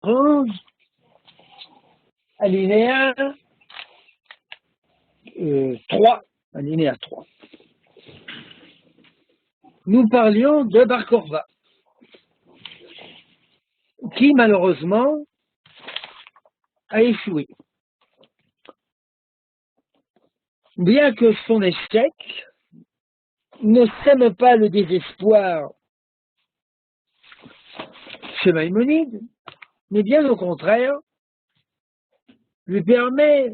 11, alinéa 3, alinéa 3. Nous parlions de Bar Korva, qui malheureusement a échoué. Bien que son échec ne sème pas le désespoir chez Maïmonide, mais bien au contraire, lui permet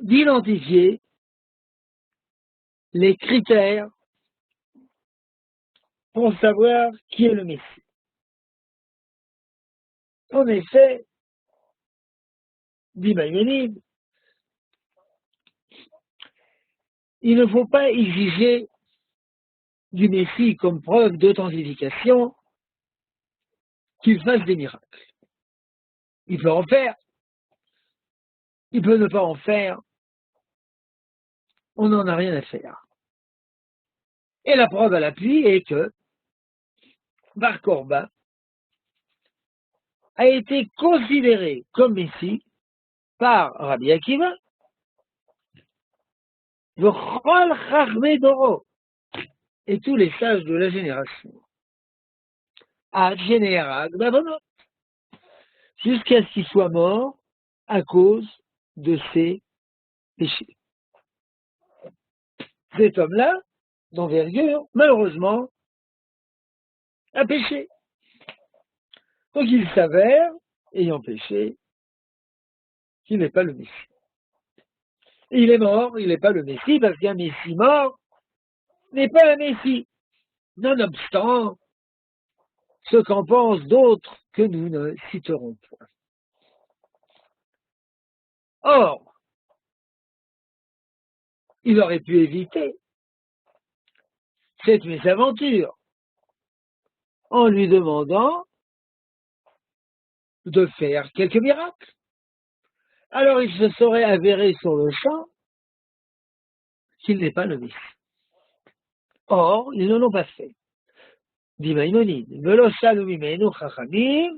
d'identifier les critères pour savoir qui est le Messie. En effet, dit Maïmonide, il ne faut pas exiger du Messie comme preuve d'authentification qu'il fasse des miracles. Il peut en faire, il peut ne pas en faire, on n'en a rien à faire. Et la preuve à l'appui est que Bar Korba a été considéré comme Messie par Rabbi Akiva, V'chol Chachmei Doro, et tous les sages de la génération, Ad Sheneharag Bavonot, jusqu'à ce qu'il soit mort à cause de ses péchés. Cet homme-là, d'envergure, malheureusement, a péché. Donc il s'avère, ayant péché, qu'il n'est pas le Messie. Et il est mort, il n'est pas le Messie, parce qu'un Messie mort n'est pas un Messie, nonobstant ce qu'en pensent d'autres que nous ne citerons point. Or, il aurait pu éviter cette mésaventure en lui demandant de faire quelques miracles. Alors il se serait avéré sur le champ qu'il n'est pas le Messie. Or, ils ne l'ont pas fait. Dit Maïmonide, Velo shalu mimenu chachamim,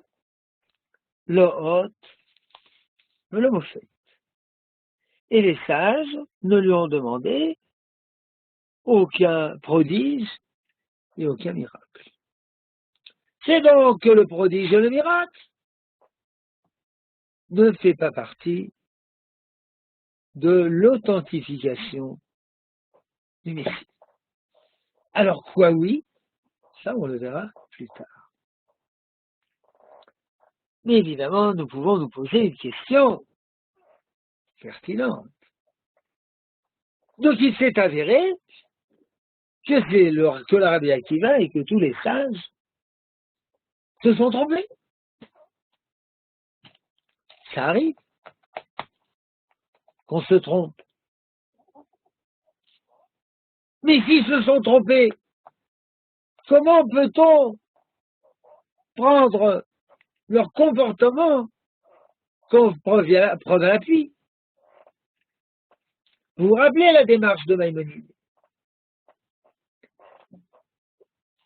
lo hot, velo mofet. Et les sages ne lui ont demandé aucun prodige et aucun miracle. C'est donc que le prodige et le miracle ne fait pas partie de l'authentification du Messie. Alors quoi oui, ça on le verra plus tard. Mais évidemment, nous pouvons nous poser une question pertinente. Donc il s'est avéré que la Rabbi Akiva et que tous les sages se sont trompés. Ça arrive qu'on se trompe. Mais s'ils se sont trompés, comment peut-on prendre leur comportement comme preuve à l'appui? Vous vous rappelez la démarche de Maïmonide?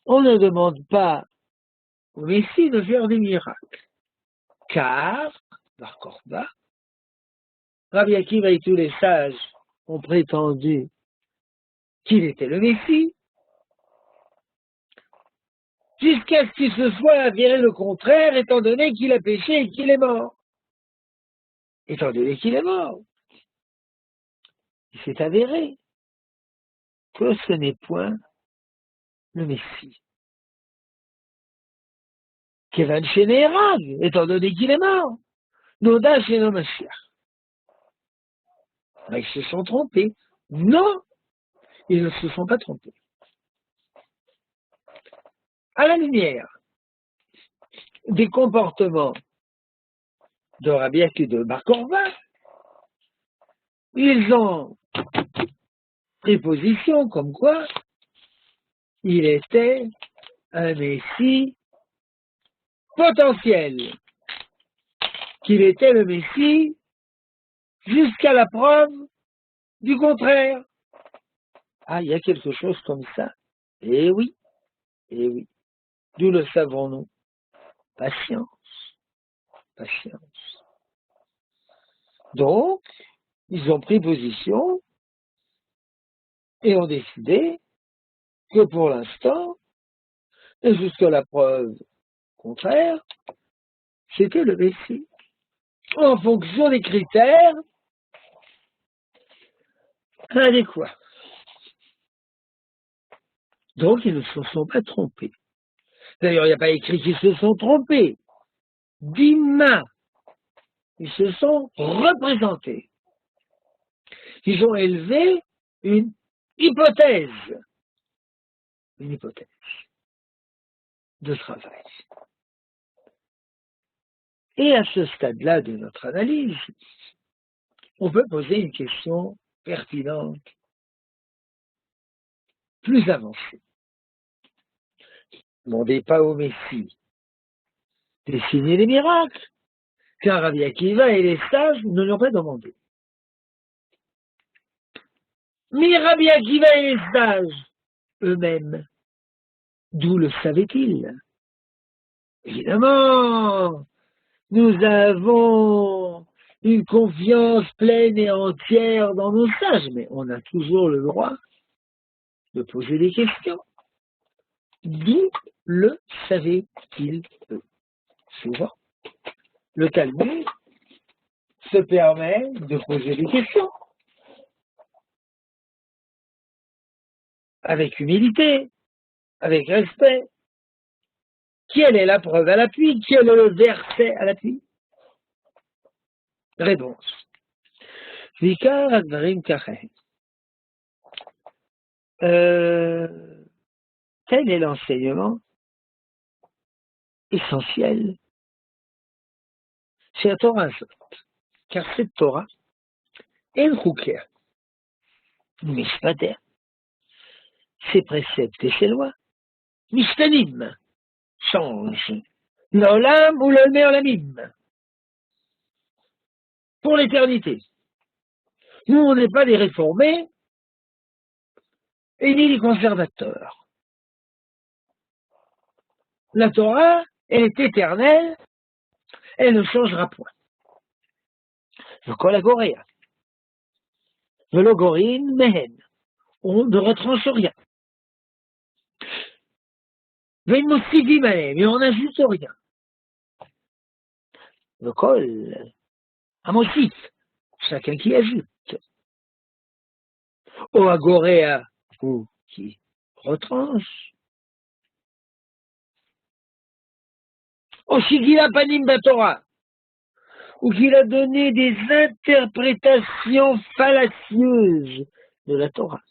On ne demande pas au Messie de faire des miracles, car, Bar Korba, Rabbi Akiva et tous les sages ont prétendu qu'il était le Messie, jusqu'à ce qu'il se soit avéré le contraire, étant donné qu'il a péché et qu'il est mort. Étant donné qu'il est mort, il s'est avéré que ce n'est point le Messie. Kevan Sheneharag, étant donné qu'il est mort, Noda Sheno Mashiach. Ils se sont trompés. Non, ils ne se sont pas trompés. À la lumière des comportements de Rabbi Akiva et de Bar Korba, ils ont pris position comme quoi il était un Messie potentiel, qu'il était le Messie jusqu'à la preuve du contraire. Ah, il y a quelque chose comme ça. Eh oui, d'où le savons-nous? Patience. patience. Donc, ils ont pris position et ont décidé que pour l'instant, et jusqu'à la preuve contraire, c'était le Messie, en fonction des critères adéquats. Donc, ils ne se sont pas trompés. D'ailleurs, il n'y a pas écrit qu'ils se sont trompés. D'Ima, ils se sont représentés. Ils ont élevé une hypothèse de travail. Et à ce stade-là de notre analyse, on peut poser une question pertinente, plus avancée. Ne demandez pas au Messie des signes et des miracles, car Rabbi Akiva et les sages ne l'ont pas demandé. Mais Rabbi Akiva et les sages eux-mêmes, d'où le savaient-ils? Évidemment, nous avons une confiance pleine et entière dans nos sages, mais on a toujours le droit de poser des questions. D'où le savaient-ils eux? Souvent, le Talmud se permet de poser des questions avec humilité, avec respect. Quelle est la preuve à l'appui? Quel est le verset à l'appui? Réponse. Vikar advarim kachem. Tel est l'enseignement essentiel chez la Torah, car cette Torah est le choukia, mishpater, ses préceptes et ses lois, mishtanim, changent, l'olam ou le meolamim, pour l'éternité. Nous, on n'est pas des réformés et ni des conservateurs. La Torah, elle est éternelle, elle ne changera point. Le kol agoréa, le logorin mehen, on ne retranche rien. Mais on n'ajoute rien. Le kol, un motif, chacun qui ajoute. Au agoréa, ou qui retranche. Au shigila panim batora, ou qu'il a donné des interprétations fallacieuses de la Torah.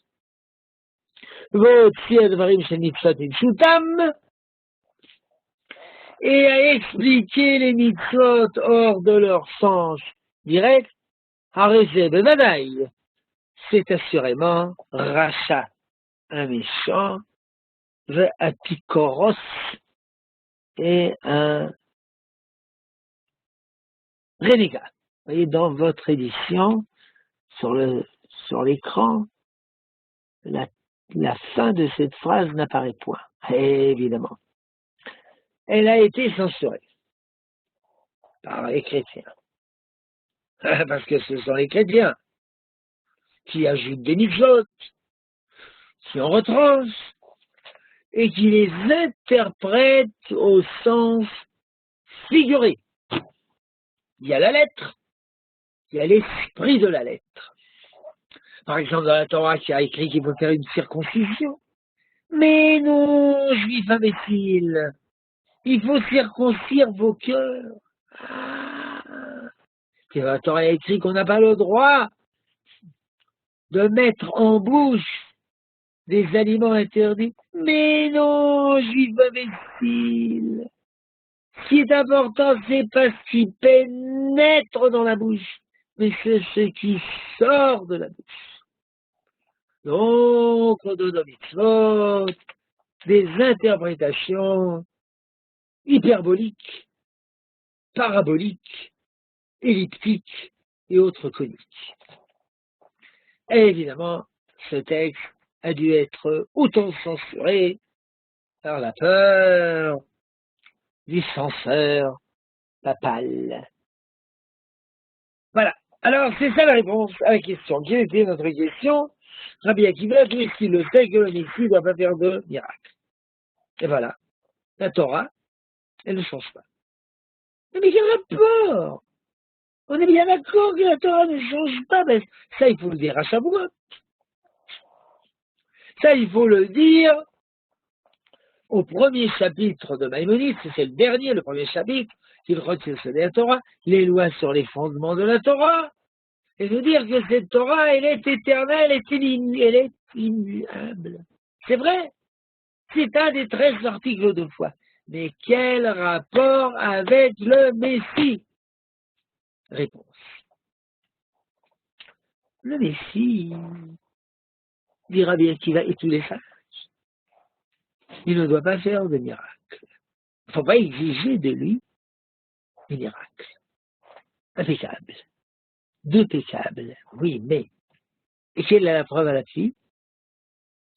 Et à expliquer les mitzvot hors de leur sens direct, c'est assurément Racha, un méchant, Apikoros, et un renégat. Vous voyez, dans votre édition, sur l'écran, la fin de cette phrase n'apparaît point, évidemment. Elle a été censurée par les chrétiens. Parce que ce sont les chrétiens qui ajoutent des mitzvot, qui en retranchent, et qui les interprètent au sens figuré. Il y a la lettre, il y a l'esprit de la lettre. Par exemple, dans la Torah, qui a écrit qu'il faut faire une circoncision. Mais non, juifs imbéciles, il faut circoncire vos cœurs. La Torah a écrit qu'on n'a pas le droit de mettre en bouche des aliments interdits. Mais non, juifs imbéciles. Ce qui est important, c'est pas ce qui pénètre dans la bouche, mais c'est ce qui sort de la bouche. Donc, on donne aux mitzvot des interprétations hyperboliques, paraboliques, elliptiques et autres coniques. Et évidemment, ce texte a dû être autant censuré par la peur du censeur papale. Voilà. Alors, c'est ça la réponse à la question. Quelle était notre question? Rabbi Akiva, puisqu'il le sait que le Messie ne doit pas faire de miracle. Et voilà. La Torah, elle ne change pas. Mais quel rapport? On est bien d'accord que la Torah ne change pas. Mais ça, il faut le dire à Shavuot. Ça, il faut le dire au premier chapitre de Maïmonide. C'est le dernier, le premier chapitre, qu'il retire de la Torah, les lois sur les fondements de la Torah. Et nous dire que cette Torah, elle est éternelle, elle est immuable. C'est vrai. C'est un des 13 articles de foi. Mais quel rapport avec le Messie? Réponse. Le Messie dira bien qu'il va et tous les sages. Il ne doit pas faire de miracle. Il ne faut pas exiger de lui des miracles. Impeccable. D'impeccable. Oui, mais. Et quelle est la preuve à l'appui?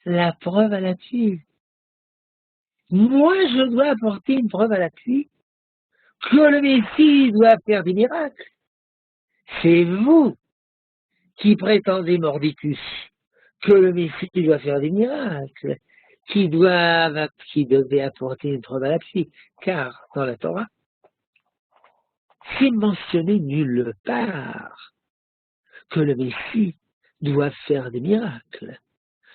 La preuve à l'appui. Moi, je dois apporter une preuve à l'appui que le Messie doit faire des miracles. C'est vous qui prétendez, mordicus, que le Messie doit faire des miracles, qui devait apporter une preuve à l'appui. Car dans la Torah, c'est mentionné nulle part que le Messie doit faire des miracles.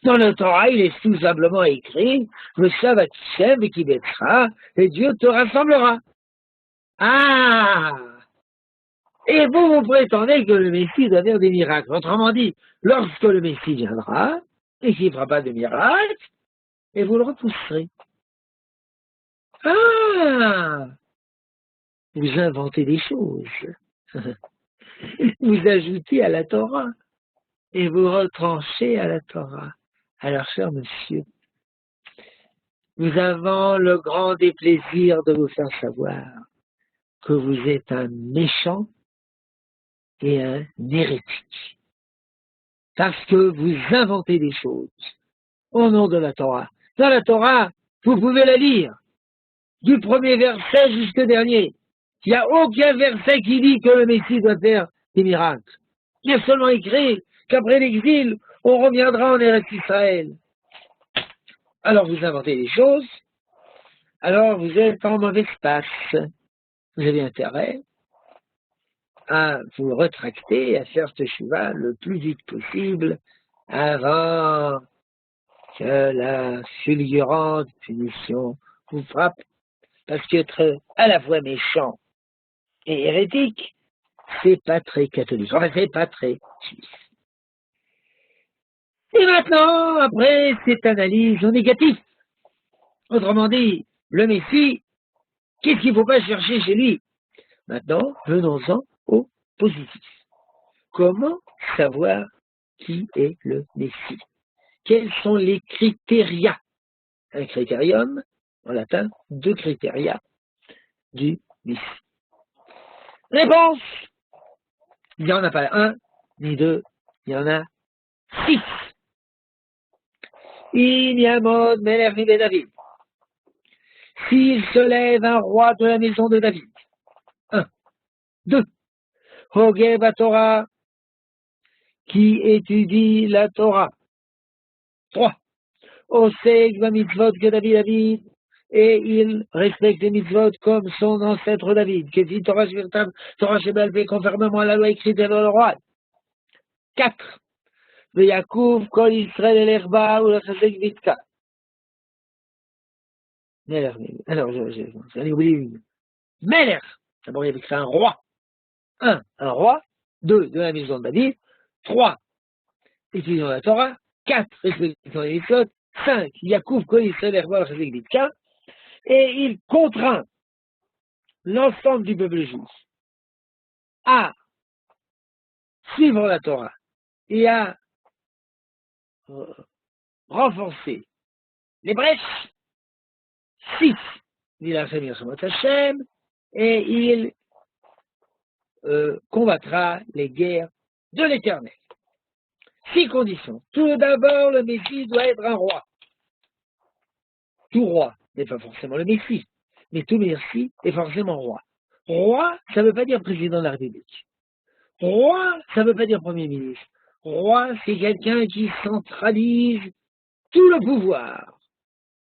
Dans la Torah, il est tout simplement écrit « Le Shabbat Shem et qui mettra, et Dieu te rassemblera ». Ah! Et vous prétendez que le Messie doit faire des miracles. Autrement dit, lorsque le Messie viendra, et qu'il ne fera pas de miracle, et vous le repousserez. Ah! Vous inventez des choses. Vous ajoutez à la Torah, et vous retranchez à la Torah. Alors, cher monsieur, nous avons le grand déplaisir de vous faire savoir que vous êtes un méchant et un hérétique. Parce que vous inventez des choses au nom de la Torah. Dans la Torah, vous pouvez la lire, du premier verset jusqu'au dernier. Il n'y a aucun verset qui dit que le Messie doit faire des miracles. Il y a seulement écrit qu'après l'exil, on reviendra en Eretz Israël. Alors vous inventez des choses, alors vous êtes en mauvaise passe. Vous avez intérêt à vous rétracter et à faire teshuva le plus vite possible avant que la fulgurante punition vous frappe, parce qu'être à la fois méchant et hérétique, c'est pas très catholique. Enfin, c'est pas très suisse. Et maintenant, après cette analyse au négatif, autrement dit, le Messie, qu'est-ce qu'il ne faut pas chercher chez lui? Maintenant, venons-en au positif. Comment savoir qui est le Messie? Quels sont les critérias? Un critérium, en latin, 2 critérias du Messie. Réponse! Il n'y en a pas 1, ni 2, il y en a 6. Il y a mode Melech David. S'il se lève un roi de la maison de David. 1. 2. Hogeh Torah, qui étudie la Torah. 3. Oseg va mitzvot que David a dit, et il respecte les mitzvot comme son ancêtre David. Qu'est-ce Torah Shvirtam, Torah Shebalpé, conformément à la loi écrite dans le roi. 4. Le Yaakov, Kol Israël et l'Herba, ou le Chazek Vitka. Alors, j'en ai oublié une. Melech. D'abord, il y avait écrit un roi. 1. Un roi. 2. De la maison de David. 3. Étudiant la Torah. 4. Respectant les mitzvot. 5. Yaakov, Kol Israël, l'Herba, le Chazek Vitka. Et il contraint l'ensemble du peuple juif à suivre la Torah et à renforcer les brèches. 6, dit la Hashem, et il combattra les guerres de l'Éternel. 6 conditions. Tout d'abord, le Messie doit être un roi. Tout roi n'est pas forcément le Messie, mais tout Messie est forcément roi. Roi, ça ne veut pas dire président de la République. Roi, ça ne veut pas dire Premier ministre. Roi, c'est quelqu'un qui centralise tout le pouvoir.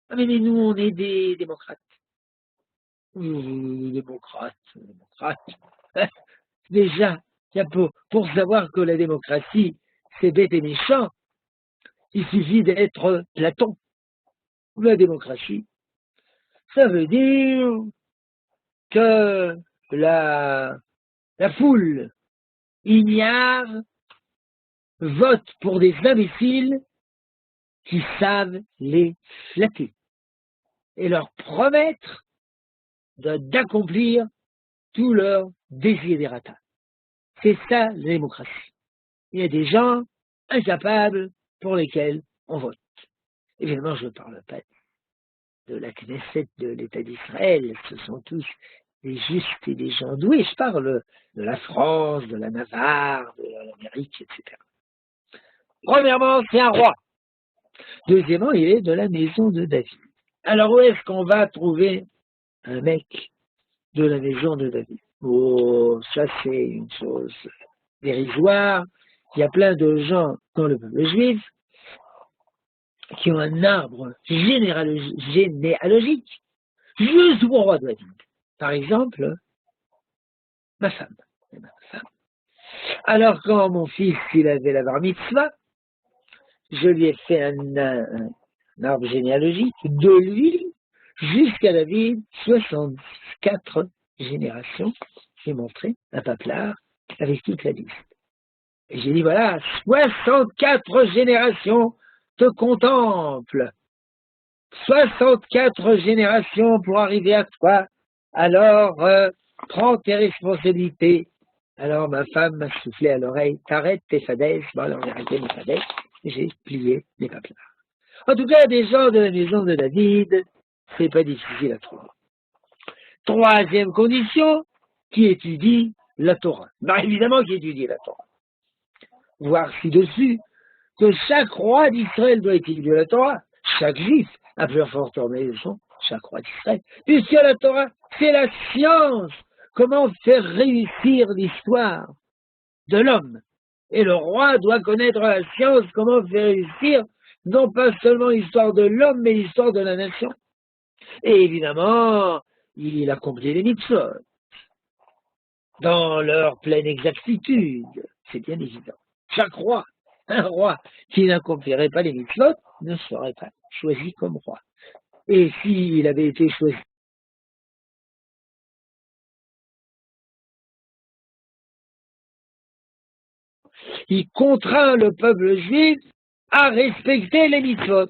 Ah mais nous, on est des démocrates. Démocrates. Déjà, pour savoir que la démocratie, c'est bête et méchant, il suffit d'être Platon. La démocratie, ça veut dire que la foule ignare vote pour des imbéciles qui savent les flatter et leur promettre d'accomplir tous leurs desiderata. C'est ça la démocratie. Il y a des gens incapables pour lesquels on vote. Évidemment, je ne parle pas de la Knesset de l'État d'Israël, ce sont tous des justes et des gens doués. Je parle de la France, de la Navarre, de l'Amérique, etc. Premièrement, c'est un roi. Deuxièmement, il est de la maison de David. Alors, où est-ce qu'on va trouver un mec de la maison de David? Oh, ça c'est une chose dérisoire. Il y a plein de gens dans le peuple juif qui ont un arbre généalogique juste au roi de David. Par exemple, ma femme. Alors quand mon fils il avait la bar mitzvah, je lui ai fait un arbre généalogique de lui jusqu'à David, 64 générations. J'ai montré un paplard avec toute la liste. Et j'ai dit, voilà, 64 générations te contemplent. 64 générations pour arriver à toi. Alors, prends tes responsabilités. Alors, ma femme m'a soufflé à l'oreille, t'arrêtes tes fadaises. Bon, alors j'ai arrêté mes fadaises et j'ai plié les paplards. En tout cas, des gens de la maison de David, c'est pas difficile à trouver. Troisième condition, qui étudie la Torah. Ben, évidemment qui étudie la Torah. Voir ci-dessus que chaque roi d'Israël doit étudier la Torah. Chaque juif, à plus forte raison, chaque roi d'Israël. Puisque la Torah, c'est la science. Comment faire réussir l'histoire de l'homme. Et le roi doit connaître la science, comment faire réussir non pas seulement l'histoire de l'homme, mais l'histoire de la nation. Et évidemment, il accomplit les mitzvot dans leur pleine exactitude. C'est bien évident. Chaque roi, un roi qui n'accomplirait pas les mitzvot, ne serait pas choisi comme roi. Et s'il avait été choisi, il contraint le peuple juif à respecter les mitzvot.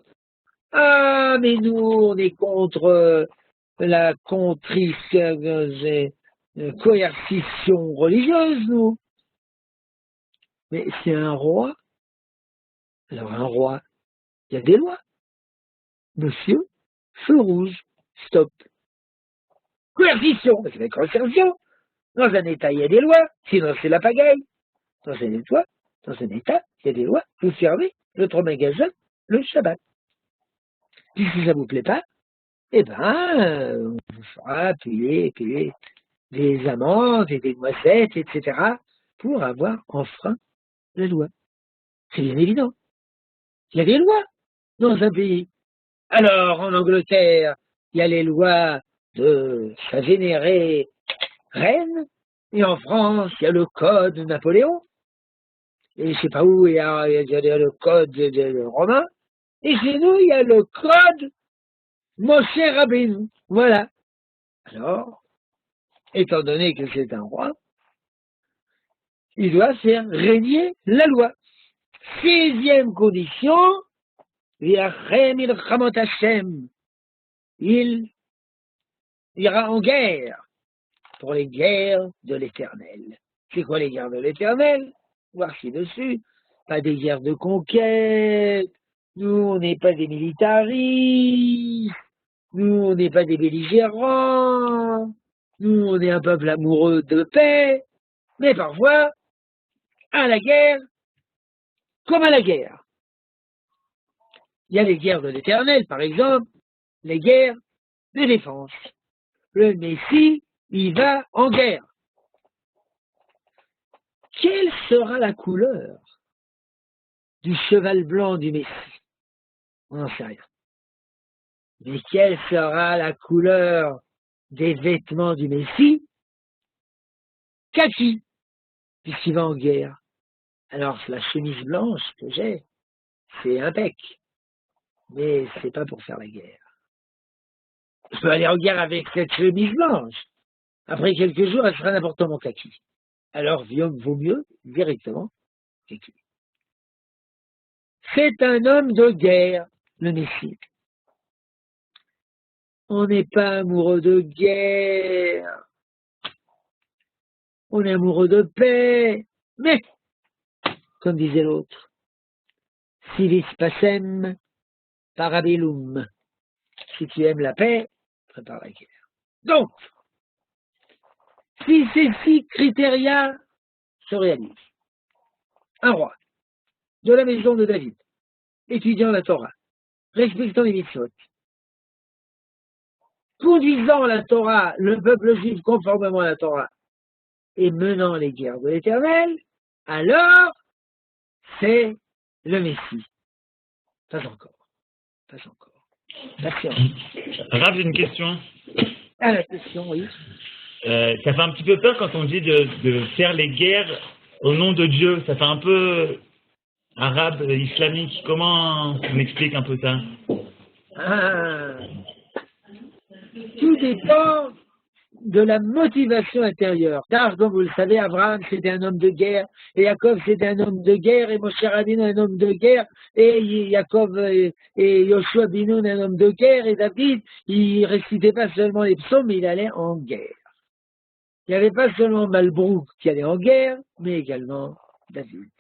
Ah, mais nous, on est contre la coercition religieuse, nous. Mais c'est un roi. Alors un roi, il y a des lois. Monsieur, feu rouge, stop. Coercition, c'est la coercition. Dans un État, il y a des lois, sinon c'est la pagaille. Dans un État, il y a des lois. Vous fermez votre magasin le Shabbat. Puis si ça vous plaît pas, eh ben, on vous fera payer des amendes et des noisettes, etc., pour avoir enfreint la loi. C'est bien évident. Il y a des lois dans un pays. Alors, en Angleterre, il y a les lois de sa vénérée reine, et en France, il y a le code de Napoléon, et je sais pas où, il y a le code de Romain, et chez nous, il y a le code Moshe Rabbeinu. Voilà. Alors, étant donné que c'est un roi, il doit faire régner la loi. Sixième condition, il ira en guerre pour les guerres de l'Éternel. C'est quoi les guerres de l'Éternel? Voir ci-dessus. Pas des guerres de conquête. Nous, on n'est pas des militaristes. Nous, on n'est pas des belligérants. Nous, on est un peuple amoureux de paix. Mais parfois, à la guerre, comme à la guerre. Il y a les guerres de l'Éternel, par exemple, les guerres de défense. Le Messie, il va en guerre. Quelle sera la couleur du cheval blanc du Messie? On n'en sait rien. Mais quelle sera la couleur des vêtements du Messie? Kaki, puisqu'il va en guerre. Alors, la chemise blanche que j'ai, c'est impec. Mais c'est pas pour faire la guerre. Je peux aller en guerre avec cette chemise blanche. Après quelques jours, elle sera n'importe mon kaki. Alors, vaut mieux directement kaki. C'est un homme de guerre, le Messie. On n'est pas amoureux de guerre. On est amoureux de paix. Mais, comme disait l'autre, civis pacem parabellum. Si tu aimes la paix, prépare la guerre. Donc, si ces 6 critères se réalisent, un roi de la maison de David, étudiant la Torah, respectant les mitzvot, conduisant la Torah, le peuple juif conformément à la Torah, et menant les guerres de l'Éternel, alors c'est le Messie. Pas encore. Pas encore. Patience. Rav, j'ai une question. Ah, la question, oui. Ça fait un petit peu peur quand on dit de faire les guerres au nom de Dieu. Ça fait un peu arabe, islamique. Comment on explique un peu ça? Ah. Tout dépend de la motivation intérieure. Car, comme vous le savez, Abraham, c'était un homme de guerre, et Jacob, c'était un homme de guerre, et Moshe Rabbeinu, un homme de guerre, et Jacob et Yoshua Binoun, un homme de guerre, et David, il récitait pas seulement les psaumes, mais il allait en guerre. Il n'y avait pas seulement Malbrouk qui allait en guerre, mais également David.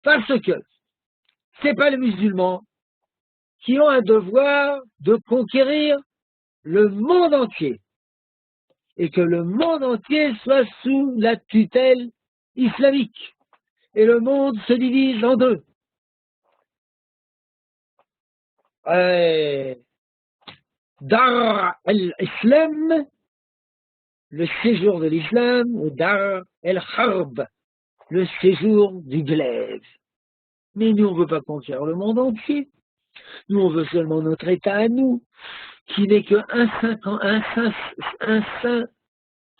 Parce que c'est pas les musulmans qui ont un devoir de conquérir le monde entier, et que le monde entier soit sous la tutelle islamique. Et le monde se divise en deux. Dar al-Islam, le séjour de l'islam, ou Dar el-Harb, le séjour du glaive. Mais nous, on ne veut pas conquérir le monde entier. Nous, on veut seulement notre État à nous, qui n'est que un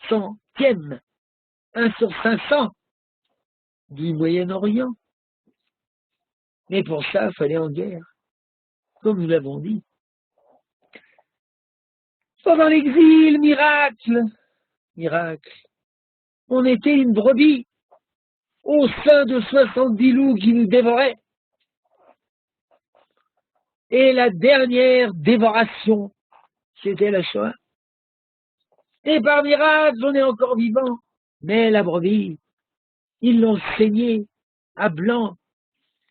500e, 1 sur 500 du Moyen-Orient. Mais pour ça, il fallait en guerre, comme nous l'avons dit. Pendant l'exil, miracle, on était une brebis au sein de 70 loups qui nous dévoraient. Et la dernière dévoration, c'était la Shoah. Et par miracle, on est encore vivant. Mais la brebis, ils l'ont saignée à blanc,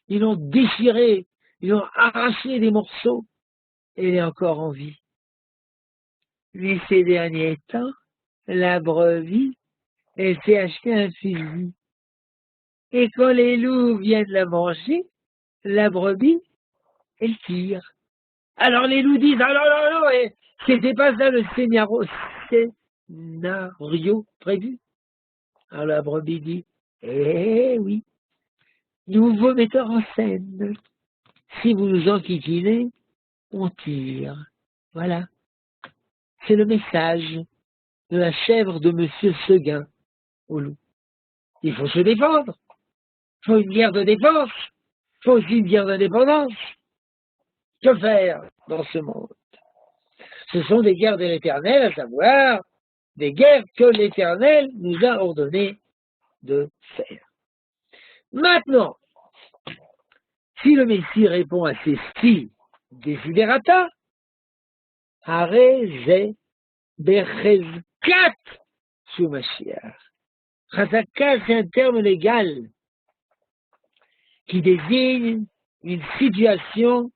ils l'ont déchirée, ils l'ont arraché des morceaux, et elle est encore en vie. Mais ces derniers temps, la brebis, elle s'est acheté un fusil. Et quand les loups viennent la manger, la brebis, elle tire. Alors les loups disent, ah non, non, non, c'était pas ça le scénario prévu. Alors la brebis dit, eh oui, nouveau metteur en scène. Si vous nous enquiquinez, on tire. Voilà. C'est le message de la chèvre de Monsieur Seguin au loup. Il faut se défendre. Il faut une guerre de défense. Il faut aussi une guerre d'indépendance. Que faire dans ce monde? Ce sont des guerres de l'Éternel, à savoir des guerres que l'Éternel nous a ordonné de faire. Maintenant, si le Messie répond à ces 6 desiderata, Areze Bechezkat sous Mashiach. Chazaka, c'est un terme légal qui désigne une situation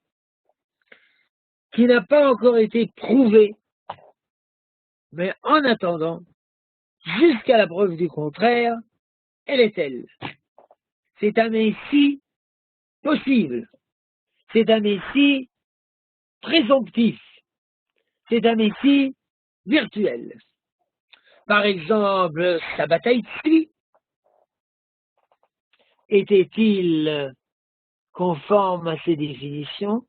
qui n'a pas encore été prouvée, mais en attendant, jusqu'à la preuve du contraire, elle est telle. C'est un Messie possible, c'est un Messie présomptif, c'est un Messie virtuel. Par exemple, Sabbatai Tzvi, était-il conforme à ces définitions?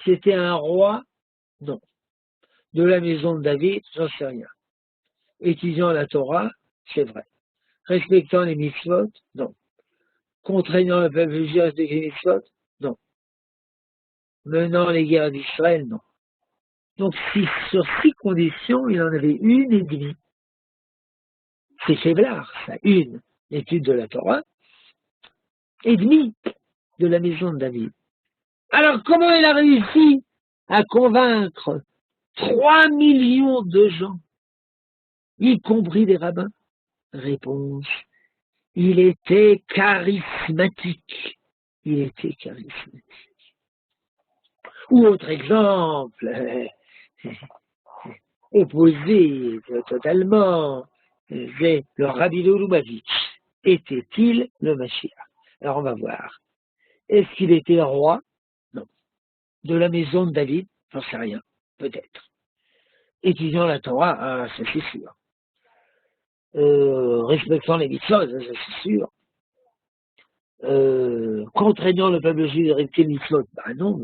C'était un roi? Non. De la maison de David? J'en sais rien. Étudiant la Torah? C'est vrai. Respectant les mitzvot? Non. Contraignant le peuple juif à respecter les mitzvot? Non. Menant les guerres d'Israël? Non. Donc, sur 6 conditions, il en avait une et demie. C'est faiblard, ça, une, l'étude de la Torah, et demie de la maison de David. Alors, comment il a réussi à convaincre 3 millions de gens, y compris des rabbins? Réponse, il était charismatique. Il était charismatique. Ou autre exemple, opposé totalement, c'est le Rabbi de Lubavitch. Était-il le Mashiach? Alors on va voir. Est-ce qu'il était roi? Non. De la maison de David? J'en sais rien. Peut-être. Étudiant la Torah? Ah, ça c'est sûr. Respectant les mitzvot? Ça c'est sûr. Contraignant le peuple juif de respecter les mitzvot? Ben non,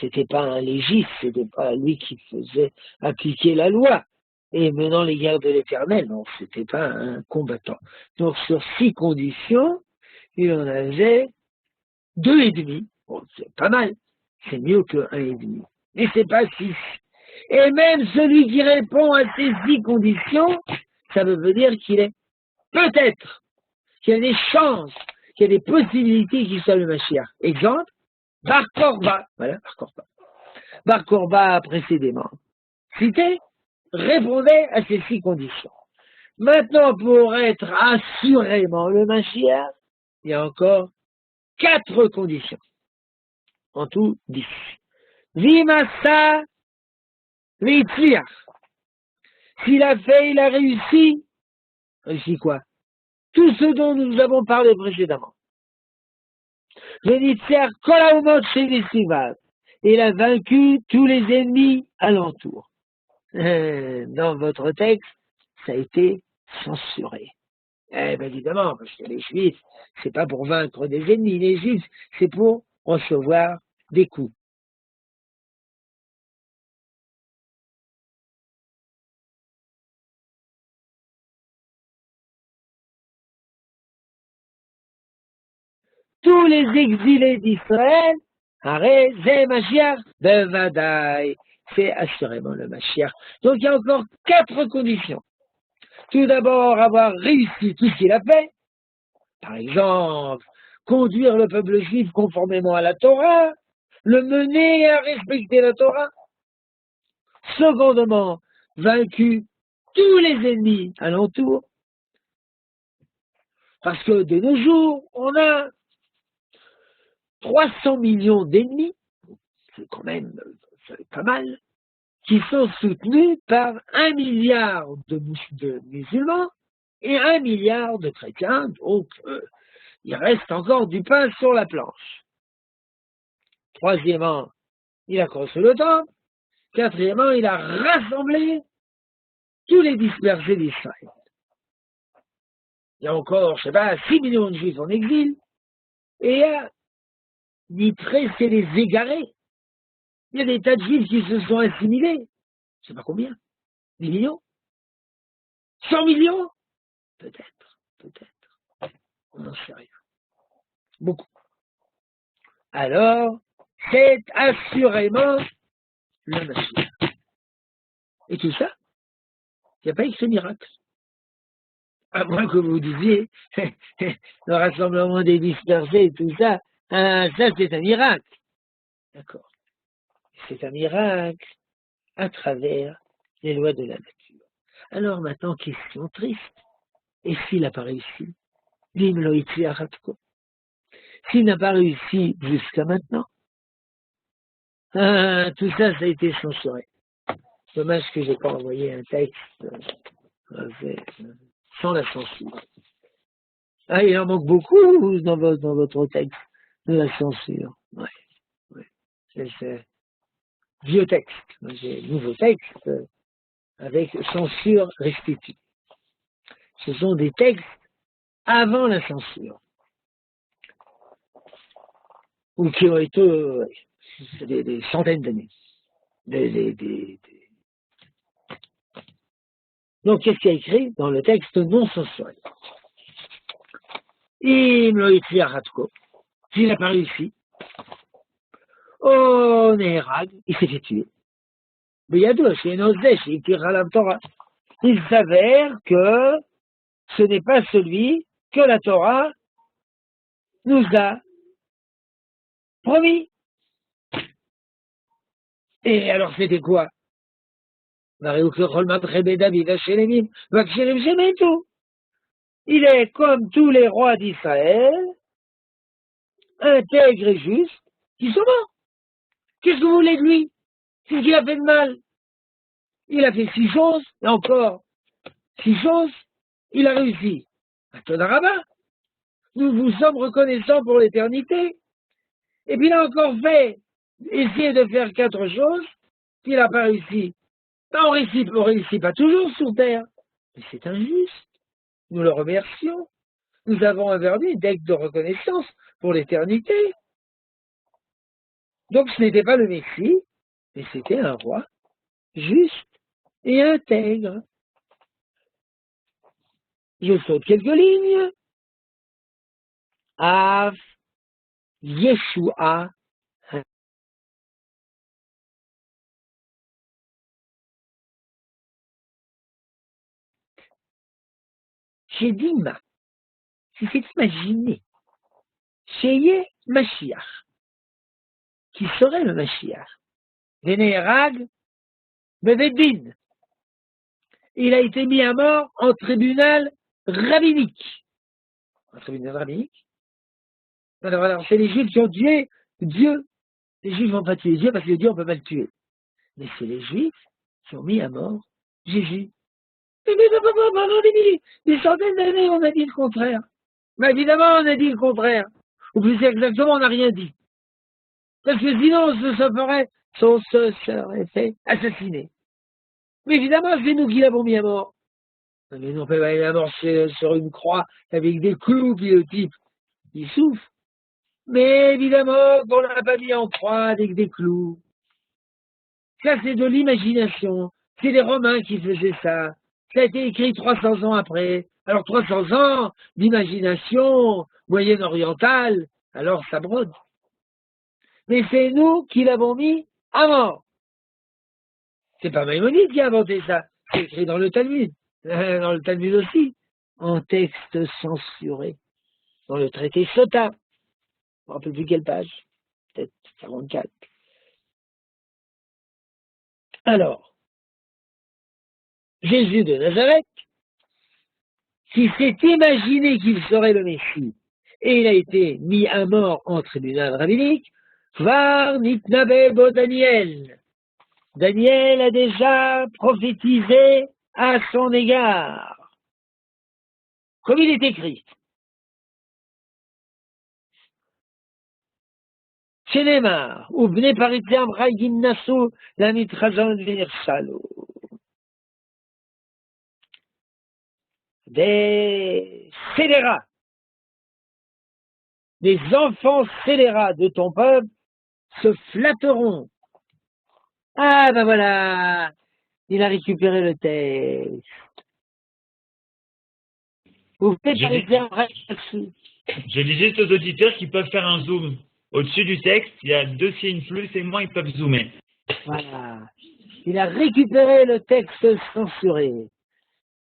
c'était pas un légiste, c'était pas lui qui faisait appliquer la loi. Et menant les guerres de l'Éternel, non, c'était pas un combattant. Donc sur 6 conditions, il en avait 2,5. Bon, c'est pas mal. C'est mieux que 1,5. Mais c'est pas 6. Et même celui qui répond à ces 6 conditions, ça veut dire qu'il est peut-être, qu'il y a des chances, qu'il y a des possibilités qu'il soit le Mashiach. Exemple, Bar Korba. Voilà, Bar Korba. Bar Korba précédemment cité répondait à ces 6 conditions. Maintenant, pour être assurément le Mashiach, il y a encore 4 conditions. En tout, 10. Vimasa Vitzliach. S'il a fait, il a réussi. Réussi quoi? Tout ce dont nous avons parlé précédemment. Venitzer Kolaumot Shevisivav. Il a vaincu tous les ennemis alentour. Dans votre texte, ça a été censuré. Eh bien évidemment, parce que les Juifs, c'est pas pour vaincre des ennemis, les Juifs, c'est pour recevoir des coups. Tous les exilés d'Israël, Arrêt, Zé Mashiach, Bevadaï, c'est assurément le Mashiach. Donc il y a encore 4 conditions. Tout d'abord, avoir réussi tout ce qu'il a fait. Par exemple, conduire le peuple juif conformément à la Torah, le mener à respecter la Torah. Secondement, vaincu tous les ennemis alentour. Parce que de nos jours, on a 300 millions d'ennemis, c'est quand même pas mal, qui sont soutenus par 1 milliard de musulmans et 1 milliard de chrétiens, donc il reste encore du pain sur la planche. Troisièmement, il a construit le temple. Quatrièmement, il a rassemblé tous les dispersés d'Israël. Il y a encore, je sais pas, 6 millions de juifs en exil, et il y a Nitré, c'est les égarés. Il y a des tas de juifs qui se sont assimilés. Je sais pas combien. 10 millions? 100 millions? Peut-être, peut-être. On n'en sait rien. Beaucoup. Alors, c'est assurément le Mashiach. Et tout ça, il n'y a pas écrit miracle. À moins que vous disiez, le rassemblement des dispersés et tout ça, ça c'est un miracle. D'accord. C'est un miracle à travers les lois de la nature. Alors maintenant, question triste. Et s'il n'a pas réussi? S'il n'a pas réussi jusqu'à maintenant, tout ça, ça a été censuré. Dommage que je n'ai pas envoyé un texte sans la censure. Ah, il en manque beaucoup dans votre texte de la censure. Ouais, ouais. C'est vieux texte. J'ai nouveau texte. avec censure restituée. Ce sont des textes avant la censure, ou qui ont été des centaines d'années. Donc, qu'est-ce qu'il y a écrit dans le texte non censuré? Il me l'a écrit à Radko. Il n'a pas réussi. Oh, Néhérag, il s'est fait tuer. Mais il y a deux, c'est Nosdeh, il tirera la Torah. Il s'avère que ce n'est pas celui que la Torah nous a promis. Et alors, c'était quoi? Il est comme tous les rois d'Israël, intègre et juste, qui sont morts. Qu'est-ce que vous voulez de lui? Qu'est-ce qu'il a fait de mal? Il a fait 6 choses, et encore 6 choses, il a réussi. À Todarabah, nous vous sommes reconnaissants pour l'éternité. Et puis il a encore essayé de faire 4 choses, puis il n'a pas réussi. On réussit pas toujours sur terre, mais c'est injuste. Nous le remercions. Nous avons un verdict d'acte de reconnaissance pour l'éternité. Donc ce n'était pas le Messie, mais c'était un roi juste et intègre. Je saute quelques lignes. Av Yeshua. J'ai dit ma. Si c'est imaginé. Sheye Mashiach. Qui serait le Mashiach? Vénérag Bevedin. Il a été mis à mort en tribunal rabbinique. Un tribunal rabbinique? Alors, c'est les Juifs qui ont tué Dieu. Les Juifs n'ont pas tué Dieu parce que Dieu, on ne peut pas le tuer. Mais c'est les Juifs qui ont mis à mort Jésus. Mais pendant des centaines d'années, on a dit le contraire. Mais évidemment, on a dit le contraire. Ou plus exactement, on n'a rien dit. Parce que sinon, on se serait fait assassiner. Mais évidemment, c'est nous qui l'avons mis à mort. Mais non, on peut pas aller à mort sur une croix avec des clous, puis le type, il souffre. Mais évidemment qu'on ne l'a pas mis en croix avec des clous. Ça, c'est de l'imagination. C'est les Romains qui faisaient ça. Ça a été écrit 300 ans après. Alors 300 ans d'imagination moyenne-orientale, alors ça brode. Mais c'est nous qui l'avons mis à mort. C'est pas Maïmonide qui a inventé ça. C'est écrit dans le Talmud. Dans le Talmud aussi. En texte censuré. Dans le traité Sota. Je ne me rappelle plus quelle page. Peut-être 44. Alors, Jésus de Nazareth, qui s'est imaginé qu'il serait le Messie, et il a été mis à mort en tribunal rabbinique, Var Nitnabe Bo Daniel. Daniel a déjà prophétisé à son égard. Comme il est écrit. Shenemar, ou Bnei Paritzeam Raïgim Nassou, la Mitrajan Virshalo. Des scélérats, des enfants scélérats de ton peuple se flatteront. Ah ben voilà, il a récupéré le texte. Vous faites Je dis juste aux auditeurs qui peuvent faire un zoom. Au-dessus du texte, il y a 2 signes plus et moins, ils peuvent zoomer. Voilà. Il a récupéré le texte censuré.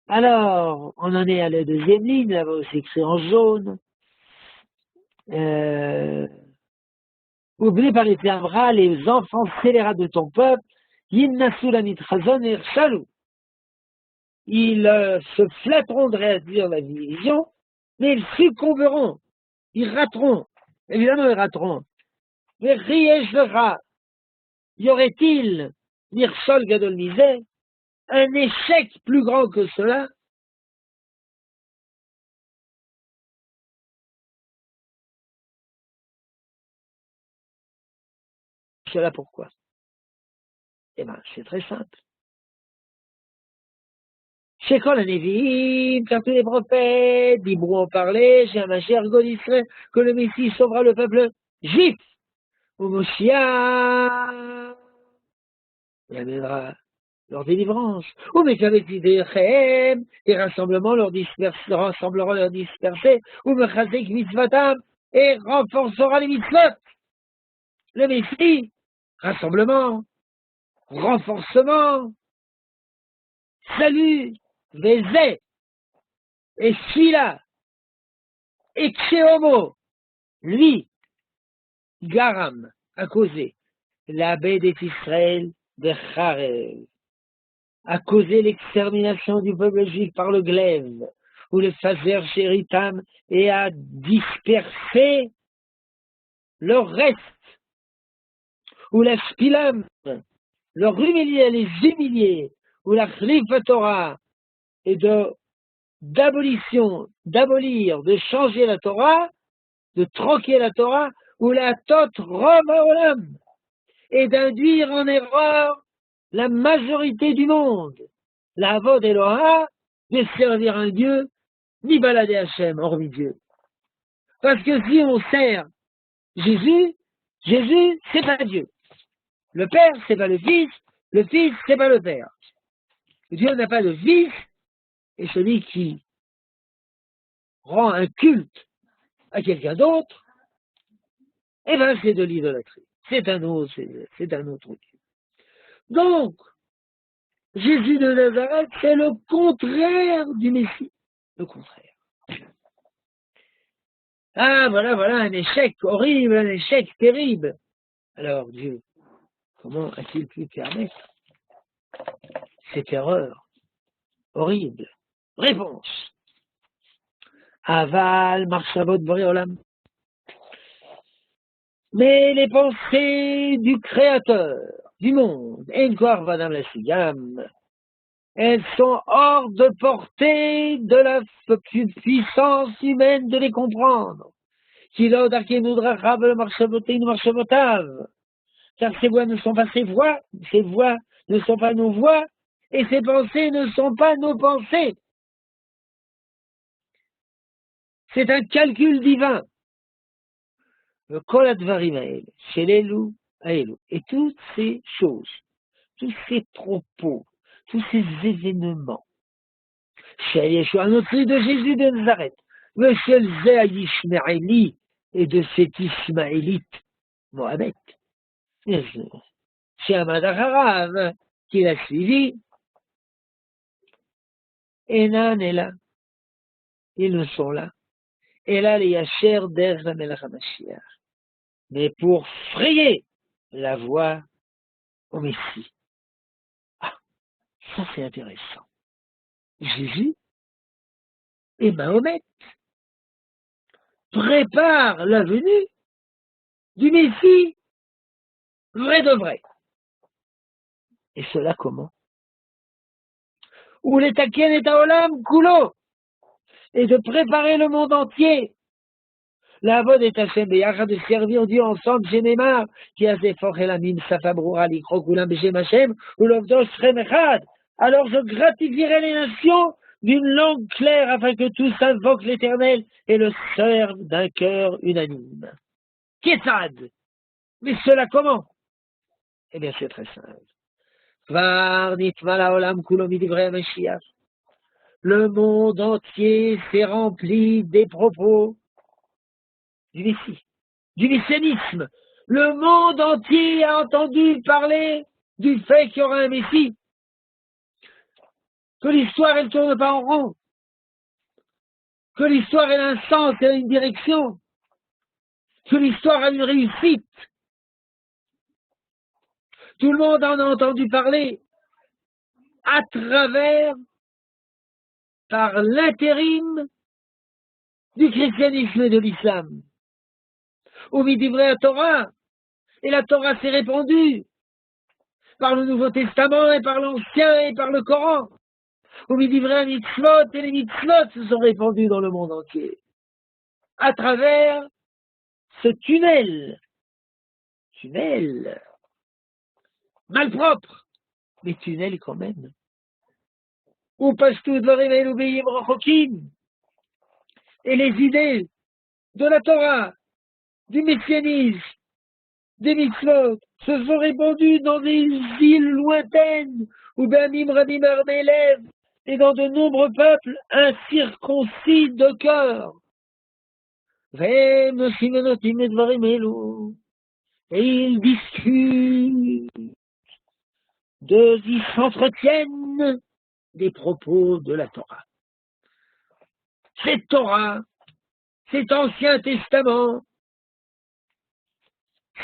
Alors, on en est à la 2e ligne, là-bas c'est écrit en jaune. Oublié par les Tervra, les enfants scélérats de ton peuple, Yinnasu la mitrazon et Chalou. Ils se flatteront de réagir la division, mais ils succomberont. Ils rateront. Évidemment, ils rateront. Mais Rieshera, y aurait-il, Nirsol Gadol Misé, un échec plus grand que cela? Cela pourquoi? Eh bien, c'est très simple. Chez Kol Nevi'im, car tous les prophètes d'Hébreu ont parlé, j'ai un Mashiach God Israël, que le Messie sauvera le peuple juif. Au Moshiach, il amènera leur délivrance. Ou Mekabetidechem, et rassemblera leurs dispersés. Ou Mechazek Mitzvatam, et renforcera les mitzvot. Le Messie, rassemblement, renforcement, salut, Vézé, et celui-là, et Tchéhomo, lui, Garam, a causé la baie d'Israël de Charev, a causé l'extermination du peuple juif par le glaive, ou le phaser chéritam, et a dispersé leur reste, ou la spilam, leur humilier, les humilier, ou la chlif Torah, et d'abolir, de changer la Torah, de troquer la Torah, ou la tot olam, et d'induire en erreur la majorité du monde, la Avod Eloha, de servir un Dieu, ni balader Hachem, hormis Dieu. Parce que si on sert Jésus, c'est pas Dieu. Le Père, c'est pas le Fils, c'est pas le Père. Dieu n'a pas de Fils, et celui qui rend un culte à quelqu'un d'autre, eh ben, c'est de l'idolâtrie. C'est un autre Dieu. Donc, Jésus de Nazareth, c'est le contraire du Messie. Le contraire. Ah, voilà, un échec horrible, un échec terrible. Alors, Dieu, comment a-t-il pu permettre cette erreur horrible? Réponse. Aval, Marshavot, Boréolam. Mais les pensées du Créateur du monde, encore Vadam la Sigam, elles sont hors de portée de la puissance humaine de les comprendre. Car ces voix ne sont pas ses voix ne sont pas nos voix, et ces pensées ne sont pas nos pensées. C'est un calcul divin. Le Koladvarim chez l'Elou à Elou. Et toutes ces choses, tous ces propos, tous ces événements, chez Yeshua, notre de Jésus de Nazareth, Monsieur le Ishmaéli et de cet Ismaélite, Mohamed, chez Ahmad Acharav, qui l'a suivi, Enan est là, ils ne sont là, et là les Yacher d'Er la Melech HaMashiach, mais pour frayer la voie au Messie. Ah, ça c'est intéressant. Jésus et Mahomet préparent la venue du Messie vrai de vrai. Et cela comment? Ou les taken et taolam kulo, et de préparer le monde entier. La vod est Hachem beyachad, de servir Dieu ensemble, Génémar, qui a fait fort elamim, safabroura, likrokulam, b'shem Hachem, ou l'ovdosh remechad. Alors je gratifierai les nations d'une langue claire afin que tous invoquent l'Éternel et le servent d'un cœur unanime. Kétad. Mais cela comment? Eh bien, c'est très simple. Kvar nitmala olam kulo midivrei HaMashiach. Le monde entier s'est rempli des propos du Messie, du messianisme. Le monde entier a entendu parler du fait qu'il y aura un Messie, que l'histoire elle tourne pas en rond, que l'histoire elle a un sens, elle a une direction, que l'histoire a une réussite. Tout le monde en a entendu parler à travers, par l'intérim du christianisme et de l'islam. Au Midivrei Torah, et la Torah s'est répandue par le Nouveau Testament et par l'Ancien et par le Coran. Au Midivrei Mitzvot, et les Mitzvot se sont répandus dans le monde entier. À travers ce tunnel malpropre, mais tunnel quand même, ou Pashtu Dvarim Elu Be'im Rachokim, et les idées de la Torah, du messianisme, des mitzvot, se sont répandues dans des îles lointaines, ou Be'amim Rabim Armelev, et dans de nombreux peuples incirconcis de cœur. Et ils discutent, ils s'entretiennent des propos de la Torah. Cette Torah, cet Ancien Testament,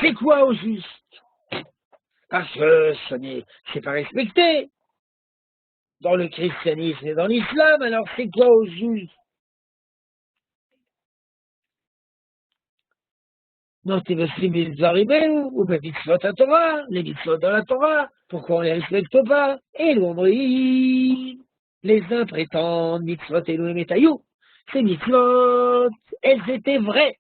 c'est quoi au juste? Parce que c'est pas respecté dans le christianisme et dans l'islam, alors c'est quoi au juste? Non, tu veux les mitzvot ou les mitzvot à Torah, les mitzvot dans la Torah, pourquoi on ne les respecte pas? Et l'omri, les uns prétendent mitzvot Elohim et Tayou, ces mitzvot, elles étaient vraies.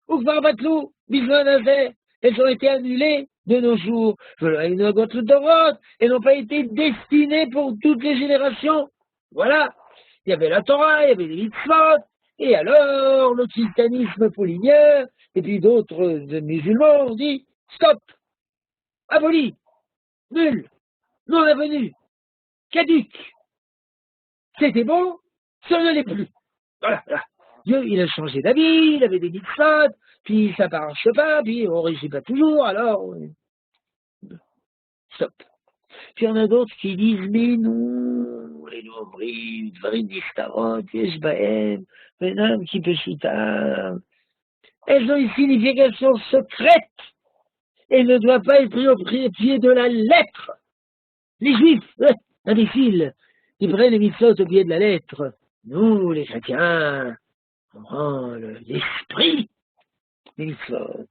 Ou Batlou, Bizmanazé, elles ont été annulées de nos jours. Elles n'ont pas été destinées pour toutes les générations. Voilà. Il y avait la Torah, il y avait les mitzvot, et alors le christianisme paulinien, et puis d'autres musulmans ont dit stop, aboli, nul, non avenu, caduc. C'était bon, ça ne l'est plus. Voilà. Dieu, il a changé d'avis, il avait des mitzvot, puis ça ne marche pas, puis on ne réussit pas toujours, alors stop. Puis il y en a d'autres qui disent mais non, les nombris, dvarim nistarot, yesh bahem, menam ki peshutam. Elles ont une signification secrète et ne doivent pas être pris au pied de la lettre. Les juifs, imbéciles, ils prennent les mitzvot au pied de la lettre. Nous, les chrétiens, on prend l'esprit des mitzvot.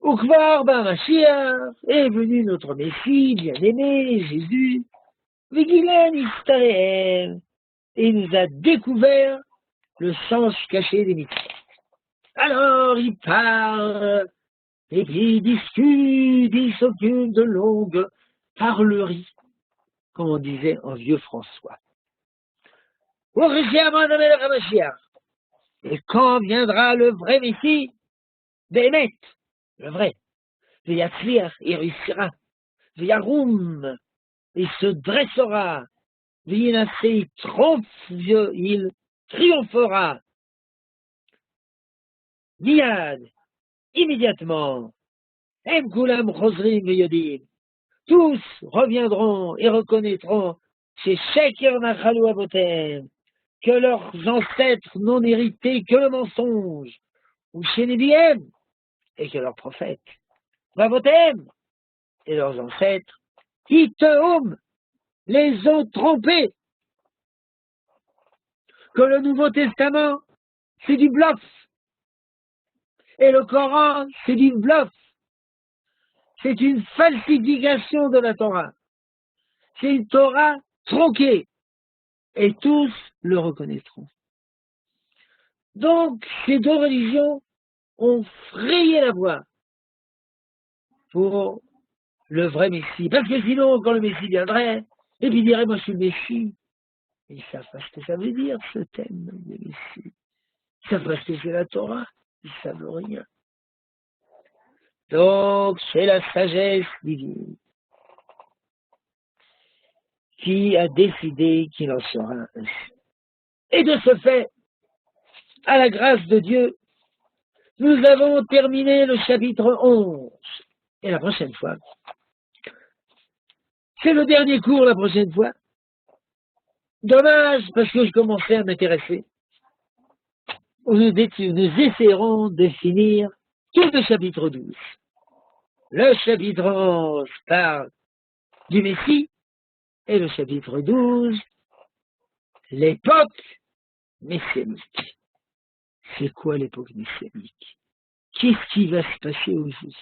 Ukvar bar Mashiach est venu notre Messie bien-aimé, Jésus, Vigilan Istareem, et il nous a découvert le sens caché des mitzvot. Alors il parle, et puis il discute, il s'occupe de longues parleries, comme on disait en vieux François. Et quand viendra le vrai Messie, Bémet, le vrai, Veyatzliach, il réussira, Veyaroum, il se dressera, Veyinasé, il triomphera, Miyad, immédiatement, Emkulam Chosrim Veyodim, tous reviendront et reconnaîtront chez Sheker Nachalou Abotem, que leurs ancêtres n'ont hérité que le mensonge, ou chez Nebiem, et que leurs prophètes, Vavotem, et leurs ancêtres, Iteum, les ont trompés, que le Nouveau Testament, c'est du bluff, et le Coran, c'est du bluff, c'est une falsification de la Torah, c'est une Torah tronquée, et tous le reconnaîtront. Donc, ces deux religions ont frayé la voie pour le vrai Messie. Parce que sinon, quand le Messie viendrait, et puis il dirait, moi je suis le Messie, ils ne savent pas ce que ça veut dire, ce thème de Messie. Ils ne savent pas ce que c'est la Torah, ils ne savent rien. Donc, c'est la sagesse divine qui a décidé qu'il en sera ainsi. Et de ce fait, à la grâce de Dieu, nous avons terminé le chapitre 11. Et la prochaine fois, c'est le dernier cours la prochaine fois. Dommage, parce que je commençais à m'intéresser. Nous essaierons de finir tout le chapitre 12. Le chapitre 11 parle du Messie et le chapitre 12, l'époque messianique. C'est quoi l'époque messianique? Qu'est-ce qui va se passer au juste?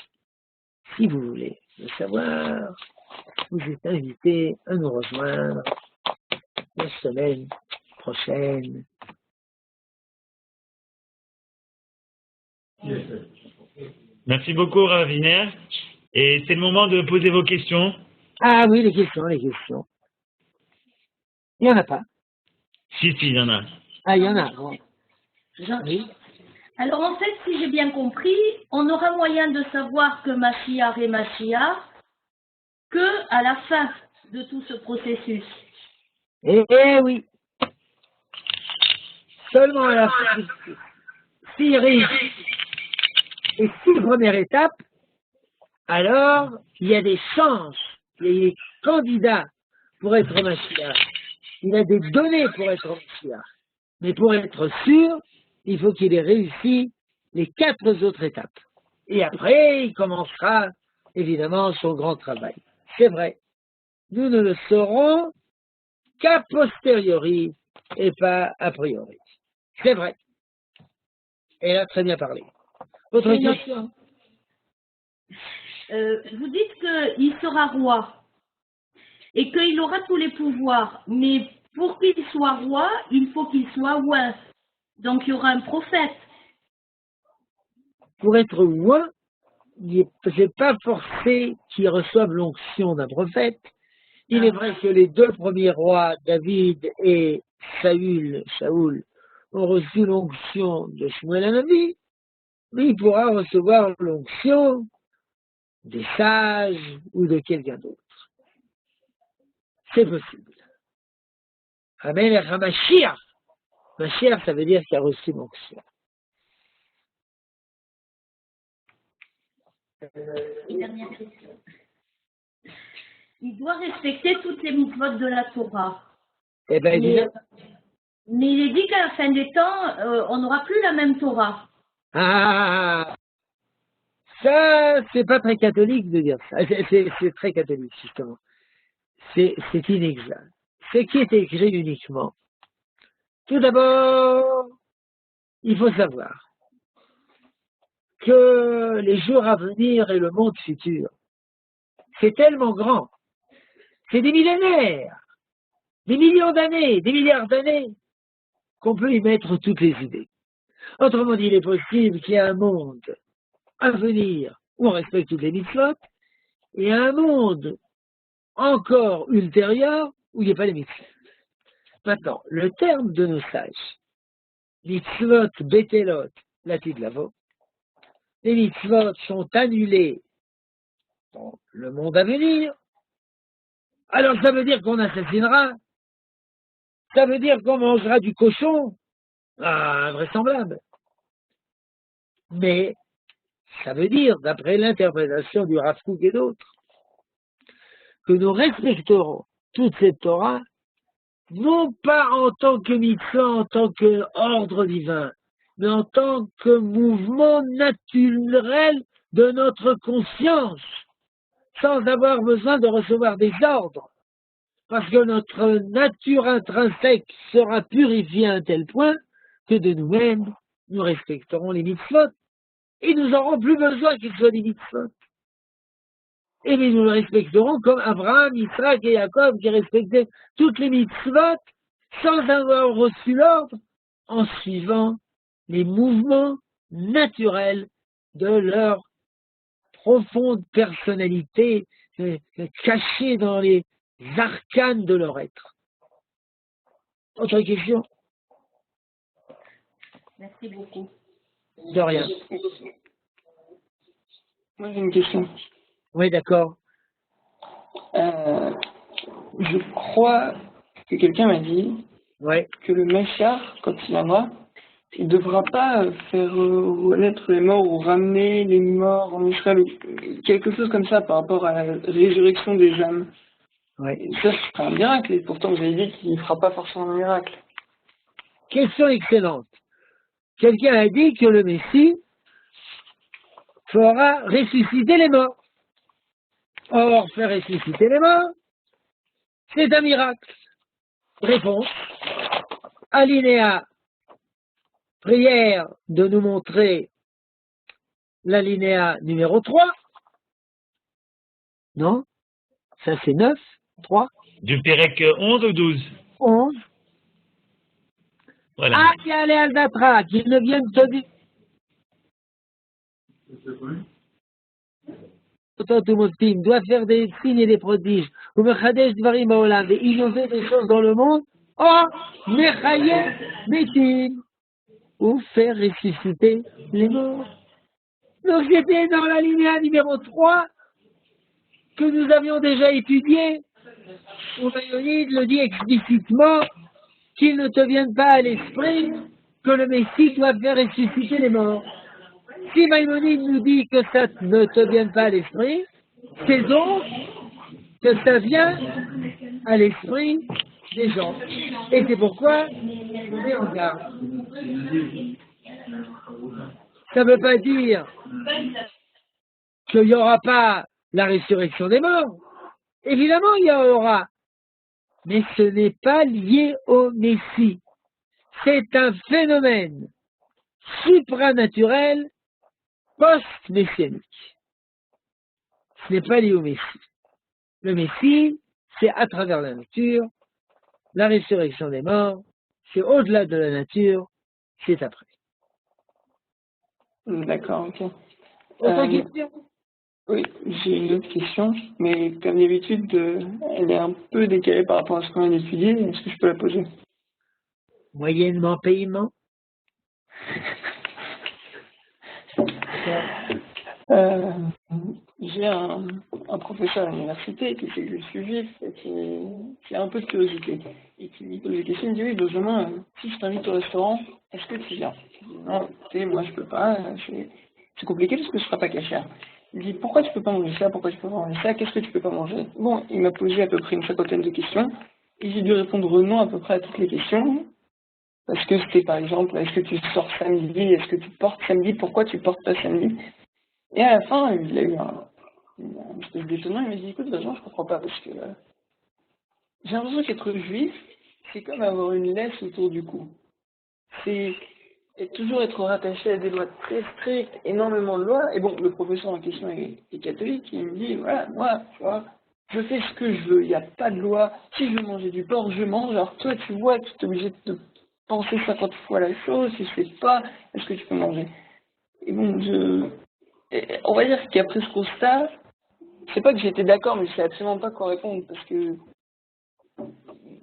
Si vous voulez le savoir, vous êtes invités à nous rejoindre la semaine prochaine. Merci beaucoup, Rav Winer. Et c'est le moment de poser vos questions. Ah oui, les questions, les questions. Il n'y en a pas. Si, il y en a. Ah, il y en a. Bon. Oui. Alors en fait, si j'ai bien compris, on aura moyen de savoir que Mashiach est Mashiach que à la fin de tout ce processus. Eh oui. Seulement à la fin. S'il réussit les 6 premières étapes, alors il y a des chances, il y a des candidats pour être Mashiach. Il a des données pour être Mashiach. Mais pour être sûr, il faut qu'il ait réussi les 4 autres étapes. Et après, il commencera évidemment son grand travail. C'est vrai. Nous ne le saurons qu'a posteriori et pas a priori. C'est vrai. Elle a très bien parlé. Autre question? Vous dites qu'il sera roi et qu'il aura tous les pouvoirs, mais pour qu'il soit roi, il faut qu'il soit oint. Donc il y aura un prophète. Pour être oint, c'est pas forcé qu'il reçoive l'onction d'un prophète. Il est vrai que les 2 premiers rois, David et Saül, ont reçu l'onction de Shmuel Hanavi, mais il pourra recevoir l'onction des sages ou de quelqu'un d'autre. C'est possible. Amen, Mashiach. Mashiach, ça veut dire qu'il a reçu l'onction. Dernière question. Il doit respecter toutes les mitzvot de la Torah. Eh bien, Mais il est dit qu'à la fin des temps, on n'aura plus la même Torah. Ah, ça, c'est pas très catholique de dire ça. C'est très catholique, justement. C'est inexact. Ce qui est écrit uniquement. Tout d'abord, il faut savoir que les jours à venir et le monde futur, c'est tellement grand. C'est des millénaires, des millions d'années, des milliards d'années, qu'on peut y mettre toutes les idées. Autrement dit, il est possible qu'il y ait un monde à venir où on respecte toutes les mitzvot, et un monde encore ultérieur où il n'y a pas les mitzvot. Maintenant, le terme de nos sages, mitzvot betelot latid lavo, les mitzvot sont annulés dans le monde à venir, alors ça veut dire qu'on assassinera, ça veut dire qu'on mangera du cochon, invraisemblable. Mais ça veut dire, d'après l'interprétation du Rav Kook et d'autres, que nous respecterons toute cette Torah, non pas en tant que mitzvah, en tant qu'ordre divin, mais en tant que mouvement naturel de notre conscience, sans avoir besoin de recevoir des ordres, parce que notre nature intrinsèque sera purifiée à un tel point que de nous-mêmes, nous respecterons les mitzvot, et nous n'aurons plus besoin qu'ils soient des mitzvot. Et mais nous le respecterons comme Abraham, Isaac et Jacob qui respectaient toutes les mitzvot sans avoir reçu l'ordre, en suivant les mouvements naturels de leur profonde personnalité cachée dans les arcanes de leur être. Autre question? Merci beaucoup. De rien. Moi, j'ai une question. Oui, d'accord. Je crois que quelqu'un m'a dit Ouais. que le Mashiach, quand il viendra, il ne devra pas faire renaître les morts ou ramener les morts en Israël ou quelque chose comme ça par rapport à la résurrection des âmes. Ouais. Et ça, ce sera un miracle. Et pourtant, vous avez dit qu'il ne fera pas forcément un miracle. Question excellente. Quelqu'un a dit que le Messie fera ressusciter les morts. Or, faire ressusciter les morts, c'est un miracle. Réponse. Alinéa. Prière de nous montrer l'alinéa numéro 3. Non? Ça c'est 9. 3. Du Pérec 11 ou 12? 11. Voilà. Ah, il y a les Aldatra qui ne viennent te dire. doit faire des signes et des prodiges, ou Mechadesh Dvarim Baolam, et innover des choses dans le monde, or, Mechaye Metim, ou faire ressusciter les morts. Donc c'était dans la linéa numéro 3 que nous avions déjà étudié, où Maïmonide le dit explicitement qu'il ne te vienne pas à l'esprit que le Messie doit faire ressusciter les morts. Si Maïmonide nous dit que ça ne te vient pas à l'esprit, c'est donc que ça vient à l'esprit des gens. Et c'est pourquoi je mets en garde. Ça ne veut pas dire qu'il n'y aura pas la résurrection des morts. Évidemment, il y en aura. Mais ce n'est pas lié au Messie. C'est un phénomène supranaturel post-messianique. Ce n'est pas lié au Messie. Le Messie, c'est à travers la nature. La résurrection des morts, c'est au-delà de la nature, c'est après. D'accord, ok. Autre question? Oui, j'ai une autre question, mais comme d'habitude, elle est un peu décalée par rapport à ce qu'on vient d'étudier. Est-ce que je peux la poser? Moyennement paiement. J'ai un professeur à l'université qui fait que je suis juif et qui a un peu de curiosité et qui me pose des questions. Il me dit oui, Benjamin, si je t'invite au restaurant, est-ce que tu viens? Je dis non, écoutez, moi je peux pas, c'est compliqué parce que ce sera pas cachère. Il me dit pourquoi tu peux pas manger ça, pourquoi tu peux pas manger ça, qu'est-ce que tu peux pas manger? Bon, il m'a posé à peu près une cinquantaine de questions et j'ai dû répondre non à peu près à toutes les questions. Parce que c'était par exemple, est-ce que tu sors samedi, est-ce que tu portes samedi, pourquoi tu portes pas samedi? Et à la fin, il a eu un espèce d'étonnement, il m'a dit écoute, Benjamin, je comprends pas, parce que j'ai l'impression qu'être juif, c'est comme avoir une laisse autour du cou. C'est toujours être rattaché à des lois très strictes, énormément de lois. Et bon, le professeur en question est catholique, il me dit voilà, moi, tu vois, je fais ce que je veux, il n'y a pas de loi. Si je veux manger du porc, je mange. Alors toi, tu vois, tu es obligé de penser 50 fois la chose, si je fais pas, est-ce que tu peux manger? Et bon, on va dire qu'après ce constat, c'est pas que j'étais d'accord, mais je sais absolument pas quoi répondre, parce que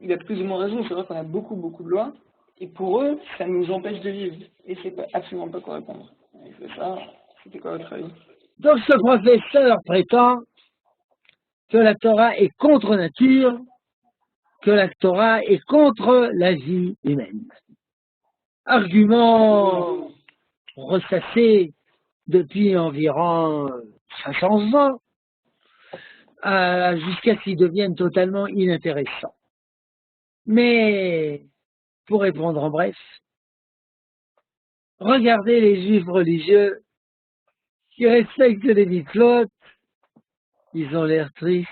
il a plus ou moins raison, c'est vrai qu'on a beaucoup de lois, et pour eux, ça nous empêche de vivre, et c'est absolument pas quoi répondre. Et c'est ça, c'était quoi votre avis? Donc ce professeur prétend que la Torah est contre nature, que la Torah est contre la vie humaine. Argument ressassé depuis environ 500 ans, jusqu'à ce qu'ils deviennent totalement inintéressants. Mais, pour répondre en bref, regardez les juifs religieux qui respectent les mitzvot, ils ont l'air tristes,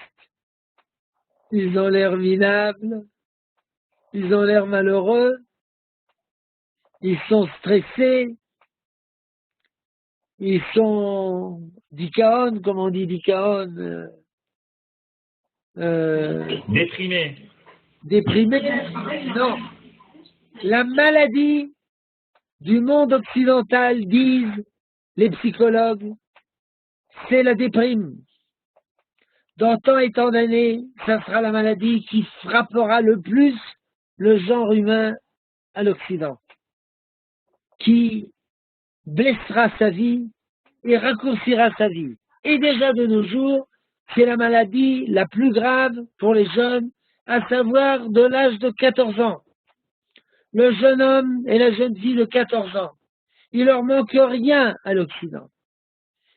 ils ont l'air minables, ils ont l'air malheureux, ils sont stressés, ils sont dikaon, comme on dit dikaon, déprimés, non. La maladie du monde occidental, disent les psychologues, c'est la déprime. Dans tant et tant d'années, ça sera la maladie qui frappera le plus le genre humain à l'Occident, qui blessera sa vie et raccourcira sa vie. Et déjà de nos jours, c'est la maladie la plus grave pour les jeunes, à savoir de l'âge de 14 ans. Le jeune homme et la jeune fille de 14 ans, il leur manque rien à l'Occident.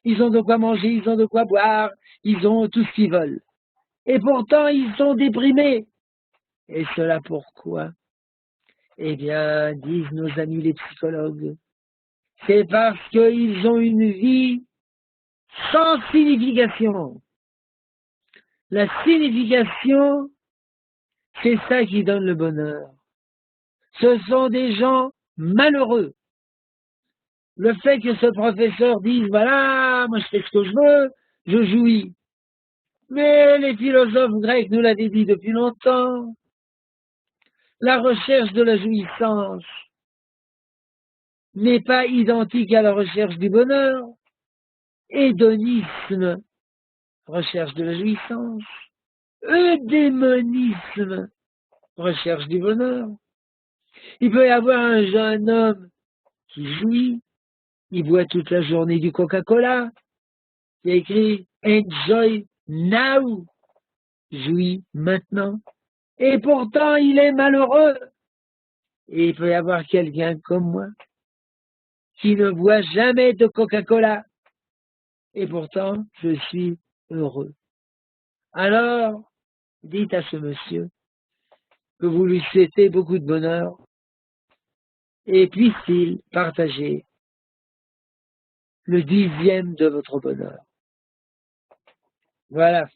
Ils ont de quoi manger, ils ont de quoi boire, ils ont tout ce qu'ils veulent. Et pourtant, ils sont déprimés. Et cela pourquoi? Eh bien, disent nos amis les psychologues, c'est parce qu'ils ont une vie sans signification. La signification, c'est ça qui donne le bonheur. Ce sont des gens malheureux. Le fait que ce professeur dise, voilà, moi je fais ce que je veux, je jouis. Mais les philosophes grecs nous l'avaient dit depuis longtemps. La recherche de la jouissance n'est pas identique à la recherche du bonheur. Hédonisme recherche de la jouissance. Eudémonisme, recherche du bonheur. Il peut y avoir un jeune homme qui jouit, il boit toute la journée du Coca-Cola, il y a écrit « Enjoy now », jouis maintenant, et pourtant il est malheureux. Et il peut y avoir quelqu'un comme moi qui ne boit jamais de Coca-Cola, et pourtant je suis heureux. Alors, dites à ce monsieur que vous lui souhaitez beaucoup de bonheur, et puisse-t-il partager le 10e de votre bonheur. Voilà.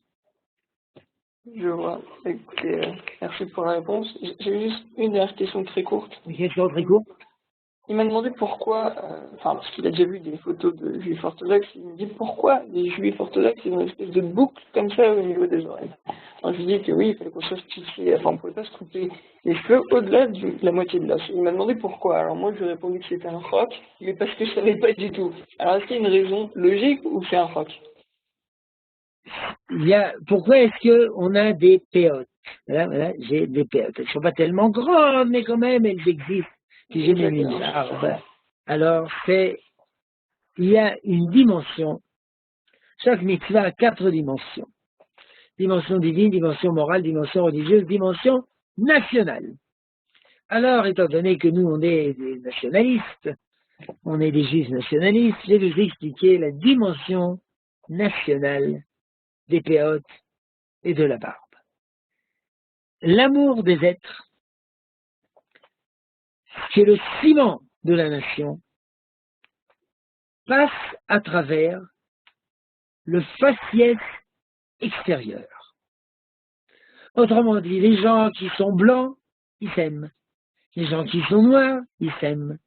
Je vois. Écoutez, merci pour la réponse. J'ai juste une dernière question très courte. Une question très courte. Il m'a demandé pourquoi, parce qu'il a déjà vu des photos de juifs orthodoxes, il me dit pourquoi les juifs orthodoxes ils ont une espèce de boucle comme ça au niveau des oreilles. Alors je lui dis que oui, il fallait qu'on se tisser, on ne pouvait pas se couper les cheveux au-delà de la moitié de l'os. Il m'a demandé pourquoi. Alors moi je lui ai répondu que c'était un roc, mais parce que je savais pas du tout. Alors est-ce qu'il y a une raison logique ou c'est un roc? Pourquoi est-ce qu'on a des péotes? Voilà, j'ai des péotes. Elles ne sont pas tellement grandes, mais quand même, elles existent. Puis j'ai mes barbes. Alors, il y a une dimension. Chaque mitzvah a 4 dimensions. Dimension divine, dimension morale, dimension religieuse, dimension nationale. Alors, étant donné que nous, on est des nationalistes, on est des juifs nationalistes, je vais vous expliquer la dimension nationale des péotes et de la barbe. L'amour des êtres, qui est le ciment de la nation, passe à travers le faciès extérieur. Autrement dit, les gens qui sont blancs, ils s'aiment. Les gens qui sont noirs, ils s'aiment.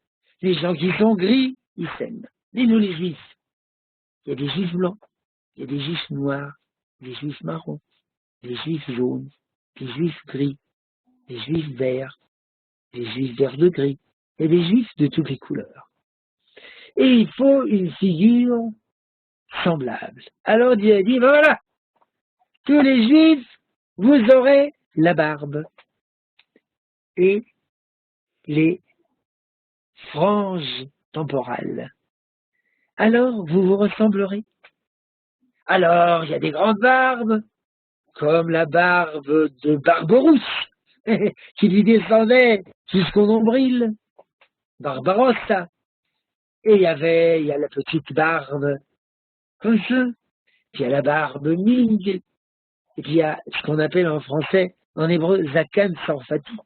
Les gens qui sont gris, ils s'aiment. Mais nous, les juifs, il y a des juifs blancs, il y a des juifs noirs, des juifs marrons, des juifs jaunes, des juifs gris, des juifs verts, des juifs verts de gris, et des juifs de toutes les couleurs. Et il faut une figure semblable. Alors Dieu a dit, voilà, tous les juifs, vous aurez la barbe et les franges temporales. Alors vous vous ressemblerez. Alors il y a des grandes barbes, comme la barbe de Barberousse, qui lui descendait jusqu'au nombril, Barbarossa. Et il y a la petite barbe comme ça, puis il y a la barbe Ming, et puis il y a ce qu'on appelle en français, en hébreu, Zakan Sarfati,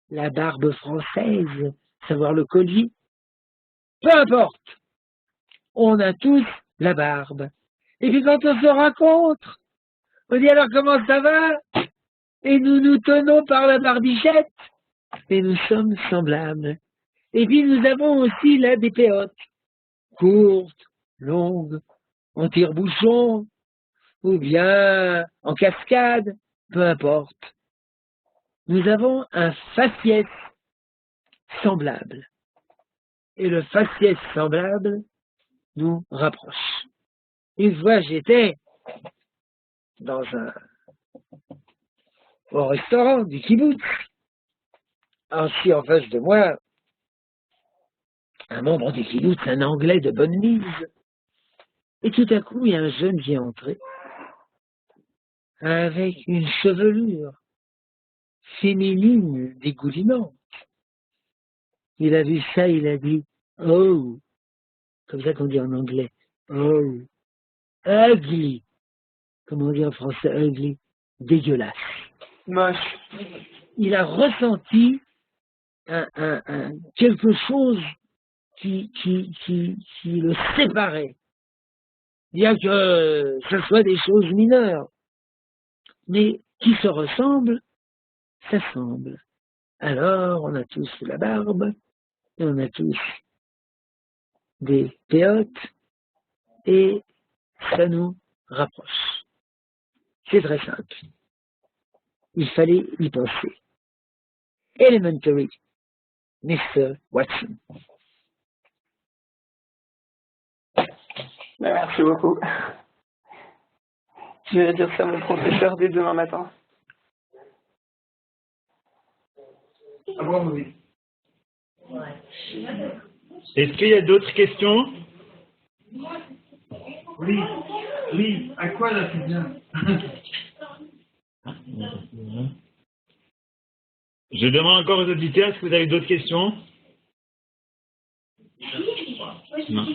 la barbe française, savoir le collier. Peu importe, on a tous la barbe. Et puis quand on se rencontre, on dit alors comment ça va? Et nous nous tenons par la barbichette, et nous sommes semblables. Et puis nous avons aussi là des péotes, courtes, longues, en tire-bouchon, ou bien en cascade, peu importe. Nous avons un faciès semblable. Et le faciès semblable nous rapproche. Une fois, j'étais au restaurant du kibbutz. Assis en face de moi, un membre du kibbutz, un Anglais de bonne mise. Et tout à coup, il y a un jeune qui est entré avec une chevelure féminine dégoulinante. Il a vu ça, il a dit « Oh !» Comme ça qu'on dit en anglais. « Oh !» Ugly. Comment on dit en français ugly? Dégueulasse. Moche. Il a ressenti quelque chose qui le séparait. Bien que ce soit des choses mineures. Mais qui se ressemblent, s'assemblent. Alors, on a tous la barbe, et on a tous des péotes, et ça nous rapproche. C'est très simple. Il fallait y penser. Elementary, Mr. Watson. Merci beaucoup. Je vais dire ça à mon professeur dès demain matin. Ah bon, oui. Est-ce qu'il y a d'autres questions? Oui, oui, à quoi là c'est bien? Je demande encore aux auditeurs, est-ce que vous avez d'autres questions? Non.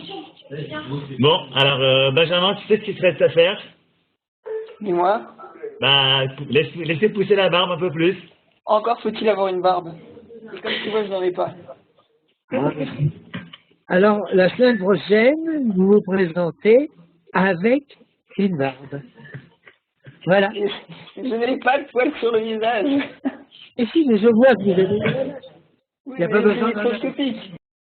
Bon, alors Benjamin, tu sais ce qu'il te reste à faire? Dis-moi, Bah, laissez pousser la barbe un peu plus. encore faut-il avoir une barbe. Et comme tu vois, je n'en ai pas. Alors, la semaine prochaine, vous vous présentez avec une barbe. Voilà. Et je n'ai pas de poils sur le visage. Et si, mais je vois que vous avez... Oui, Il n'y a pas mais besoin c'est microscopique.